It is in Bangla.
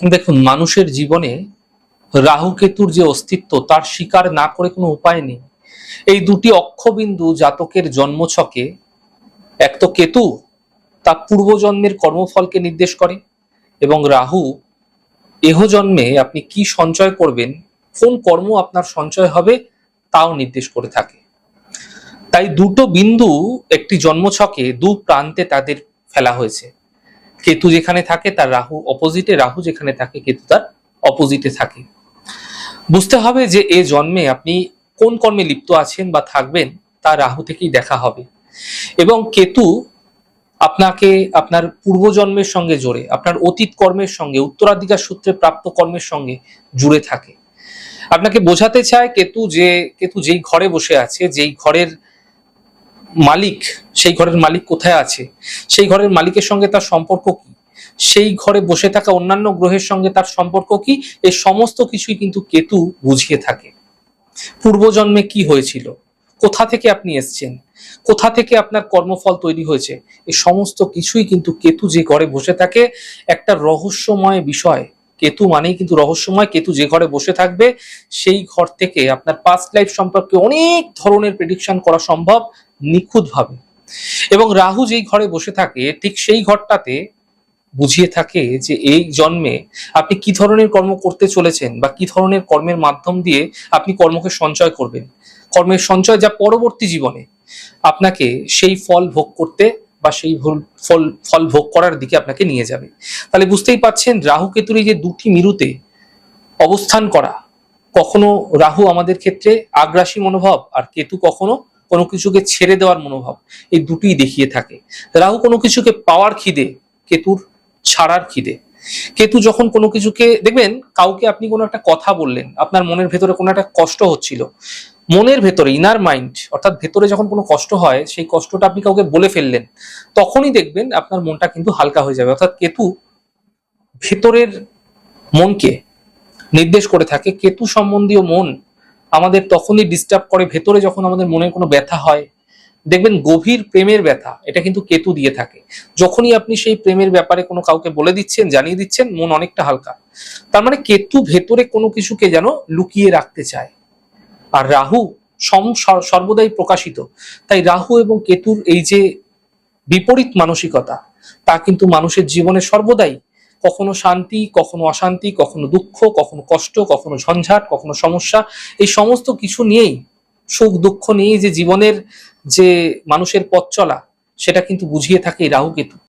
দেখুন, মানুষের জীবনে রাহু কেতুর যে অস্তিত্ব তার স্বীকার না করে কোনো উপায় নেই। এই দুটি অক্ষবিন্দু জাতকের জন্মছকে, এক তো কেতু তার পূর্বজন্মের কর্মফলকে নির্দেশ করে, এবং রাহু এহ জন্মে আপনি কি সঞ্চয় করবেন, কোন কর্ম আপনার সঞ্চয় হবে তাও নির্দেশ করে থাকে। তাই দুটো বিন্দু একটি জন্মছকে দু প্রান্তে তাদের ফেলা হয়েছে। কেতু যেখানে থাকে তার রাহু অপোজিটে, রাহু যেখানে থাকে কেতু তার অপোজিটে থাকে। বুঝতে হবে যে এ জন্মে আপনি কোন কর্মে লিপ্ত আছেন বা থাকবেন তা রাহু থেকেই দেখা হবে। এবং কেতু আপনাকে আপনার পূর্বজন্মের সঙ্গে জোড়ে, আপনার অতীত কর্মের সঙ্গে, উত্তরাধিকার সূত্রে প্রাপ্ত কর্মের সঙ্গে জুড়ে থাকে। আপনাকে বোঝাতে চায় কেতু যেই ঘরে বসে আছে, যেই ঘরের মালিক, সেই ঘরের মালিক কোথায় আছে, সেই ঘরের মালিকের সঙ্গে তার সম্পর্ক কি, সেই ঘরে বসে থাকা অন্যান্য গ্রহের সঙ্গে তার সম্পর্ক কি, এই সমস্ত কিছুই কিন্তু কেতু বুঝিয়ে থাকে। পূর্বজন্মে কি হয়েছিল, কোথা থেকে আপনি এসছেন, কোথা থেকে আপনার কর্মফল তৈরি হয়েছে, এই সমস্ত কিছুই কিন্তু কেতু যে ঘরে বসে থাকে একটা রহস্যময় বিষয়। কেতু মানেই কিন্তু রহস্যময়। কেতু যে ঘরে বসে থাকবে সেই ঘর থেকে আপনার পাস্ট লাইফ সম্পর্কে অনেক ধরনের প্রেডিকশন করা সম্ভব নিখুঁতভাবে। এবং রাহু যেই ঘরে বসে থাকে ঠিক সেই ঘরটাতে বুঝিয়ে থাকে যে এই জন্মে আপনি কি ধরনের কর্ম করতে চলেছেন বা কি ধরনের কর্মের মাধ্যম দিয়ে আপনি কর্মকে সঞ্চয় করবেন, কর্মের সঞ্চয় যা পরবর্তী জীবনে আপনাকে সেই ফল ভোগ করতে বা সেই ফল ভোগ করার দিকে আপনাকে নিয়ে যাবে। তাহলে বুঝতেই পারছেন রাহু কেতুর এই যে দুটি মেরুতে অবস্থান করা, কখনো রাহু আমাদের ক্ষেত্রে আগ্রাসী মনোভাব আর কেতু কখনো কোনো কিছুকে ছেড়ে দেওয়ার মনোভাব, এই দুটিই দেখিয়ে থাকে। রাহু কোনো কিছুকে পাওয়ার খিদে, কেতুর ছাড়ার খিদে। কেতু যখন কোনো কিছুকে দেখবেন, কাউকে আপনি কোনো একটা কথা বললেন, আপনার মনের ভেতরে কোনো একটা কষ্ট হচ্ছিল, মনের ভেতরে ইনার মাইন্ড অর্থাৎ ভেতরে যখন কোনো কষ্ট হয় সেই কষ্টটা আপনি কাউকে বলে ফেললেন, তখনই দেখবেন আপনার মনটা কিন্তু হালকা হয়ে যাবে। অর্থাৎ কেতু ভেতরের মনকে নির্দেশ করে থাকে। কেতু সম্বন্ধীয় মন আমাদের তখনই ডিস্টার্ব করে ভেতরে যখন আমাদের মনের কোনো ব্যথা হয়। দেখবেন গভীর প্রেমের ব্যথা এটা কিন্তু কেতু দিয়ে থাকে। যখনই আপনি সেই প্রেমের ব্যাপারে কোনো কাউকে বলে দিচ্ছেন, জানিয়ে দিচ্ছেন, মন অনেকটা হালকা। তার মানে কেতু ভেতরে কোনো কিছুকে যেন লুকিয়ে রাখতে চায়। আর রাহু সর্বদাই প্রকাশিত। তাই রাহু এবং কেতুর এই যে বিপরীত মানসিকতা, তা কিন্তু মানুষের জীবনে সর্বদাই কখনো শান্তি, কখনো অশান্তি, কখনো দুঃখ, কখনো কষ্ট, কখনো ঝঞ্ঝাট, কখনো সমস্যা, এই সমস্ত কিছু নিয়েই, সুখ দুঃখ নিয়েই যে জীবনের যে মানুষের পথ চলা, সেটা কিন্তু বুঝিয়ে থাকে এই রাহু কেতু।